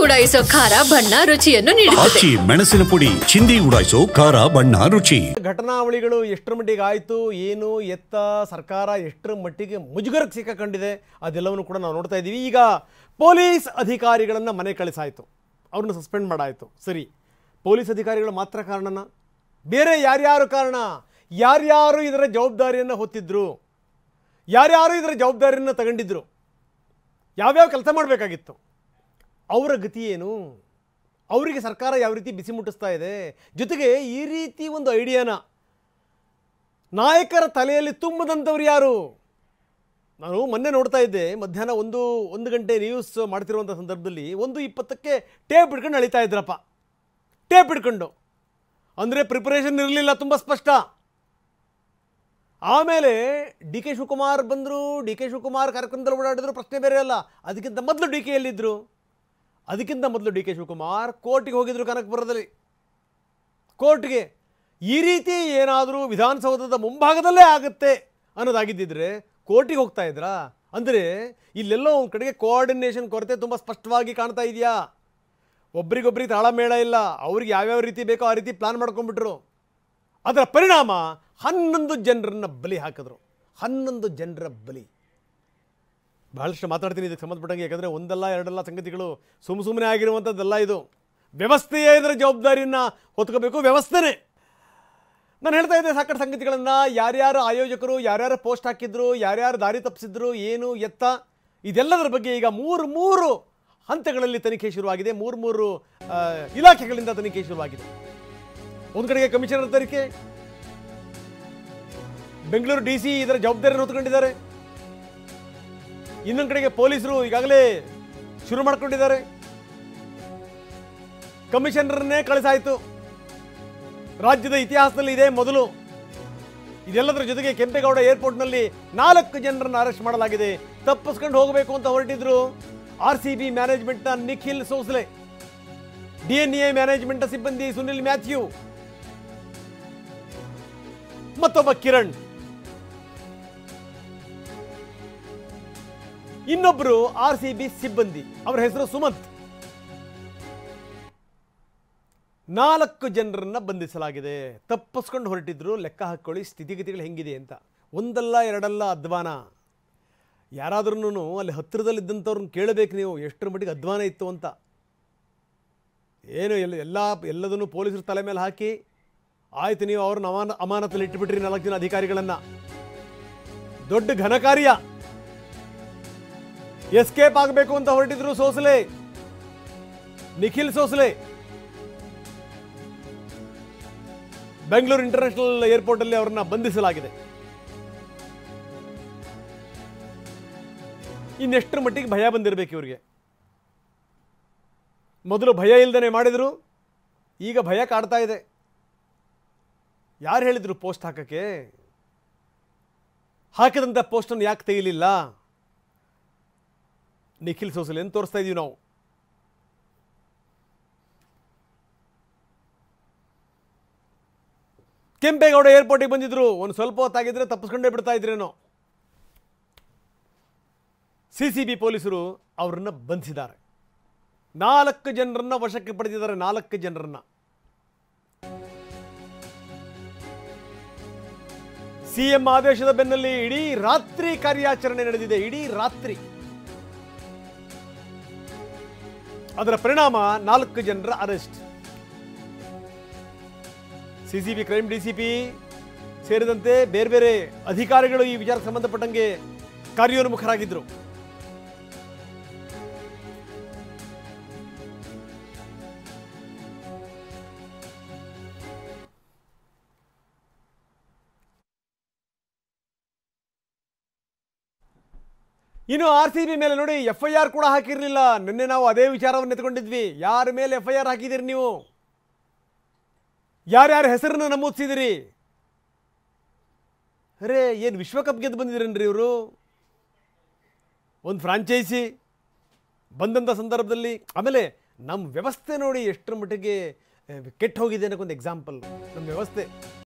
ಉಡಾಯಿಸೋ ಖಾರ ಬಣ್ಣ ರುಚಿಯನ್ನು ನೀಡುತ್ತದೆ. ಮೆಣಸಿನ ಪುಡಿ ಚಿಂದಿ ಉಡಾಯಿಸೋ ಖಾರ ಬಣ್ಣ ರುಚಿ. ಘಟನಾವಳಿಗಳು ಎಷ್ಟರ ಮಟ್ಟಿಗೆ ಆಯಿತು, ಏನು ಎತ್ತ, ಸರ್ಕಾರ ಎಷ್ಟರ ಮಟ್ಟಿಗೆ ಮುಜುಗರಕ್ಕೆ ಸಿಕ್ಕಾಕೊಂಡಿದೆ ಅದೆಲ್ಲವನ್ನು ಕೂಡ ನಾವು ನೋಡ್ತಾ ಇದ್ದೀವಿ. ಈಗ ಪೊಲೀಸ್ ಅಧಿಕಾರಿಗಳನ್ನು ಮನೆ ಕಳಿಸಾಯಿತು, ಅವ್ರನ್ನ ಸಸ್ಪೆಂಡ್ ಮಾಡಾಯಿತು. ಸರಿ, ಪೊಲೀಸ್ ಅಧಿಕಾರಿಗಳು ಮಾತ್ರ ಕಾರಣನ? ಬೇರೆ ಯಾರ್ಯಾರು ಕಾರಣ? ಯಾರ್ಯಾರು ಇದರ ಜವಾಬ್ದಾರಿಯನ್ನು ಹೊತ್ತಿದ್ರು, ಯಾರ್ಯಾರು ಇದರ ಜವಾಬ್ದಾರಿಯನ್ನು ತಗೊಂಡಿದ್ರು, ಯಾವ್ಯಾವ ಕೆಲಸ ಮಾಡಬೇಕಾಗಿತ್ತು, ಅವರ ಗತಿ ಏನು, ಅವರಿಗೆ ಸರ್ಕಾರ ಯಾವ ರೀತಿ ಬಿಸಿ ಮುಟ್ಟಿಸ್ತಾ ಇದೆ, ಜೊತೆಗೆ ಈ ರೀತಿ ಒಂದು ಐಡಿಯಾನ ನಾಯಕರ ತಲೆಯಲ್ಲಿ ತುಂಬದಂಥವ್ರು ಯಾರು? ನಾನು ಮೊನ್ನೆ ನೋಡ್ತಾ ಇದ್ದೆ, ಮಧ್ಯಾಹ್ನ ಒಂದು ಗಂಟೆ ನ್ಯೂಸ್ ಮಾಡ್ತಿರುವಂಥ ಸಂದರ್ಭದಲ್ಲಿ 1:20ಕ್ಕೆ ಟೇಪ್ ಹಿಡ್ಕೊಂಡು ಅಳಿತಾ ಇದ್ರಪ್ಪ. ಟೇಪ್ ಹಿಡ್ಕೊಂಡು ಅಂದರೆ ಪ್ರಿಪರೇಷನ್ ಇರಲಿಲ್ಲ, ತುಂಬ ಸ್ಪಷ್ಟ. ಆಮೇಲೆ ಡಿ ಕೆ ಶಿವಕುಮಾರ್ ಬಂದರು, ಡಿ ಕೆ ಶಿವಕುಮಾರ್ ಕಾರ್ಯಕ್ರಮದಲ್ಲಿ ಓಡಾಡಿದ್ರು, ಪ್ರಶ್ನೆ ಬೇರೆ ಅಲ್ಲ. ಅದಕ್ಕಿಂತ ಮೊದಲು ಡಿ ಕೆ ಎಲ್ಲಿದ್ದರು? ಅದಕ್ಕಿಂತ ಮೊದಲು ಡಿ ಕೆ ಶಿವಕುಮಾರ್ ಕೋರ್ಟಿಗೆ ಹೋಗಿದ್ರು, ಕನಕಪುರದಲ್ಲಿ ಕೋರ್ಟ್ಗೆ. ಈ ರೀತಿ ಏನಾದರೂ ವಿಧಾನಸೌಧದ ಮುಂಭಾಗದಲ್ಲೇ ಆಗುತ್ತೆ ಅನ್ನೋದಾಗಿದ್ದಿದ್ರೆ ಕೋರ್ಟಿಗೆ ಹೋಗ್ತಾ ಇದ್ರಾ? ಅಂದರೆ ಇಲ್ಲೆಲ್ಲೋ ಒಂದು ಕಡೆಗೆ ಕೋಆರ್ಡಿನೇಷನ್ ಕೊರತೆ ತುಂಬ ಸ್ಪಷ್ಟವಾಗಿ ಕಾಣ್ತಾ ಇದೆಯಾ. ಒಬ್ರಿಗೊಬ್ರಿಗೆ ತಾಳಮೇಳ ಇಲ್ಲ, ಅವ್ರಿಗೆ ಯಾವ್ಯಾವ ರೀತಿ ಬೇಕೋ ಆ ರೀತಿ ಪ್ಲಾನ್ ಮಾಡ್ಕೊಂಡ್ಬಿಟ್ರು. ಅದರ ಪರಿಣಾಮ 11 ಜನರನ್ನು ಬಲಿ ಹಾಕಿದ್ರು. 11 ಜನರ ಬಲಿ. ಬಹಳಷ್ಟು ಮಾತಾಡ್ತೀನಿ ಇದಕ್ಕೆ ಸಂಬಂಧಪಟ್ಟಂಗೆ, ಯಾಕಂದರೆ ಒಂದಲ್ಲ ಎರಡಲ್ಲ ಸಂಗತಿಗಳು ಸುಮ್ಮನೆ ಆಗಿರುವಂಥದ್ದೆಲ್ಲ. ಇದು ವ್ಯವಸ್ಥೆಯೇ ಇದರ ಜವಾಬ್ದಾರಿಯನ್ನು ಹೊತ್ಕೋಬೇಕು, ವ್ಯವಸ್ಥೆನೇ. ನಾನು ಹೇಳ್ತಾ ಇದ್ದೆ ಸಾಕಷ್ಟು ಸಂಗತಿಗಳನ್ನು, ಯಾರ್ಯಾರು ಆಯೋಜಕರು, ಯಾರ್ಯಾರು ಪೋಸ್ಟ್ ಹಾಕಿದ್ರು, ಯಾರ್ಯಾರು ದಾರಿ ತಪ್ಪಿಸಿದ್ರು, ಏನು ಎತ್ತ, ಇದೆಲ್ಲದರ ಬಗ್ಗೆ ಈಗ ಮೂರು ಹಂತಗಳಲ್ಲಿ ತನಿಖೆ ಶುರುವಾಗಿದೆ. ಮೂರು ಇಲಾಖೆಗಳಿಂದ ತನಿಖೆ ಶುರುವಾಗಿದೆ. ಒಂದು ಕಡೆಗೆ ಕಮಿಷನರ್ ತನಿಖೆ, ಬೆಂಗಳೂರು DC ಇದರ ಜವಾಬ್ದಾರಿಯನ್ನು ಹೊತ್ಕೊಂಡಿದ್ದಾರೆ. ಇನ್ನೊಂದು ಕಡೆಗೆ ಪೊಲೀಸರು ಈಗಾಗಲೇ ಶುರು ಮಾಡ್ಕೊಂಡಿದ್ದಾರೆ. ಕಮಿಷನರ್ನೇ ಕಳಿಸಾಯಿತು. ರಾಜ್ಯದ ಇತಿಹಾಸದಲ್ಲಿ ಇದೇ ಮೊದಲು. ಇದೆಲ್ಲದರ ಜೊತೆಗೆ ಕೆಂಪೇಗೌಡ ಏರ್ಪೋರ್ಟ್ನಲ್ಲಿ 4 ಜನರನ್ನು ಅರೆಸ್ಟ್ ಮಾಡಲಾಗಿದೆ. ತಪ್ಪಿಸ್ಕೊಂಡು ಹೋಗಬೇಕು ಅಂತ ಹೊರಟಿದ್ರು RCB ಮ್ಯಾನೇಜ್ಮೆಂಟ್ನ ನಿಖಿಲ್ ಸೋಸ್ಲೆ, DNA ಮ್ಯಾನೇಜ್ಮೆಂಟ್ ಸಿಬ್ಬಂದಿ ಸುನಿಲ್ ಮ್ಯಾಥ್ಯೂ, ಮತ್ತೊಬ್ಬ ಕಿರಣ್, ಇನ್ನೊಬ್ಬರು RCB ಸಿಬ್ಬಂದಿ, ಅವರ ಹೆಸರು ಸುಮಂತ್. 4 ಜನರನ್ನ ಬಂಧಿಸಲಾಗಿದೆ. ತಪ್ಪಿಸ್ಕೊಂಡು ಹೊರಟಿದ್ರು. ಲೆಕ್ಕ ಹಾಕ್ಕೊಳ್ಳಿ ಸ್ಥಿತಿಗತಿಗಳು ಹೆಂಗಿದೆ ಅಂತ. ಒಂದಲ್ಲ ಎರಡಲ್ಲ ಅಧ್ವಾನ. ಯಾರಾದ್ರೂ ಅಲ್ಲಿ ಹತ್ತಿರದಲ್ಲಿದ್ದಂಥವ್ರನ್ನ ಕೇಳಬೇಕು ನೀವು, ಎಷ್ಟರ ಮಟ್ಟಿಗೆ ಅಧ್ವಾನ ಇತ್ತು ಅಂತ. ಏನು ಎಲ್ಲದನ್ನು ಪೊಲೀಸರು ತಲೆ ಮೇಲೆ ಹಾಕಿ ಆಯ್ತು, ನೀವು ಅವ್ರನ್ನ ಅಮಾನತಲ್ಲಿ ಇಟ್ಟುಬಿಟ್ರಿ 4 ಜನ ಅಧಿಕಾರಿಗಳನ್ನು. ದೊಡ್ಡ ಘನಕಾರ್ಯ. ಎಸ್ಕೇಪ್ ಆಗಬೇಕು ಅಂತ ಹೊರಟಿದ್ರು ಸೋಸಲೆ, ನಿಖಿಲ್ ಸೋಸಲೆ. ಬೆಂಗಳೂರು ಇಂಟರ್ನ್ಯಾಷನಲ್ ಏರ್ಪೋರ್ಟ್ ಅಲ್ಲಿ ಅವರನ್ನ ಬಂಧಿಸಲಾಗಿದೆ. ಇನ್ನೆಷ್ಟರ ಮಟ್ಟಿಗೆ ಭಯ ಬಂದಿರಬೇಕು ಇವರಿಗೆ. ಮೊದಲು ಭಯ ಇಲ್ದೇನೆ ಮಾಡಿದ್ರು, ಈಗ ಭಯ ಕಾಡ್ತಾ ಇದೆ. ಯಾರು ಹೇಳಿದ್ರು ಪೋಸ್ಟ್ ಹಾಕಕ್ಕೆ? ಹಾಕಿದಂಥ ಪೋಸ್ಟನ್ನು ಯಾಕೆ ತೆಗಿಲಿಲ್ಲ? ನಿಖಿಲ್ ಸೋಸಲೆ ಅಂತ ತೋರಿಸ್ತಾ ಇದೀವಿ ನಾವು. ಕೆಂಪೇಗೌಡ ಏರ್ಪೋರ್ಟಿಗೆ ಬಂದಿದ್ರು. ಒಂದು ಸ್ವಲ್ಪ ಹೊತ್ತಾಗಿದ್ರೆ ತಪ್ಪಿಸ್ಕೊಂಡೇ ಬಿಡ್ತಾ ಇದ್ರೇನೋ. CCB ಪೊಲೀಸರು ಅವರನ್ನು ಬಂಧಿಸಿದ್ದಾರೆ. 4 ಜನರನ್ನ ವಶಕ್ಕೆ ಪಡೆದಿದ್ದಾರೆ. 4 ಜನರನ್ನ. CM ಆದೇಶದ ಬೆನ್ನಲ್ಲಿ ಇಡೀ ರಾತ್ರಿ ಕಾರ್ಯಾಚರಣೆ ನಡೆದಿದೆ. ಇಡೀ ರಾತ್ರಿ. ಅದರ ಪರಿಣಾಮ 4 ಜನರ ಅರೆಸ್ಟ್. CCB ಕ್ರೈಮ್ DCP ಸೇರಿದಂತೆ ಬೇರೆ ಬೇರೆ ಅಧಿಕಾರಿಗಳು ಈ ವಿಚಾರಕ್ಕೆ ಸಂಬಂಧಪಟ್ಟಂಗೆ ಕಾರ್ಯೋನ್ಮುಖರಾಗಿದ್ದರು. ಇನ್ನು RCB ಮೇಲೆ ನೋಡಿ FIR ಕೂಡ ಹಾಕಿರಲಿಲ್ಲ. ನಿನ್ನೆ ನಾವು ಅದೇ ವಿಚಾರವನ್ನು ಎತ್ಕೊಂಡಿದ್ವಿ. ಯಾರ ಮೇಲೆ FIR ಹಾಕಿದಿರಿ ನೀವು? ಯಾರ್ಯಾರ ಹೆಸರನ್ನು ನಮೂದಿಸಿದಿರಿ? ಅರೇ, ಏನು ವಿಶ್ವಕಪ್ ಗೆದ್ದು ಬಂದಿದ್ರೇನ್ರಿ ಇವರು? ಒಂದು ಫ್ರಾಂಚೈಸಿ ಬಂದಂಥ ಸಂದರ್ಭದಲ್ಲಿ. ಆಮೇಲೆ ನಮ್ಮ ವ್ಯವಸ್ಥೆ ನೋಡಿ ಎಷ್ಟರ ಮಟ್ಟಿಗೆ ಕೆಟ್ಟು ಹೋಗಿದೆ ಅನ್ನೋಕ್ಕೊಂದು ಎಕ್ಸಾಂಪಲ್ ನಮ್ಮ ವ್ಯವಸ್ಥೆ.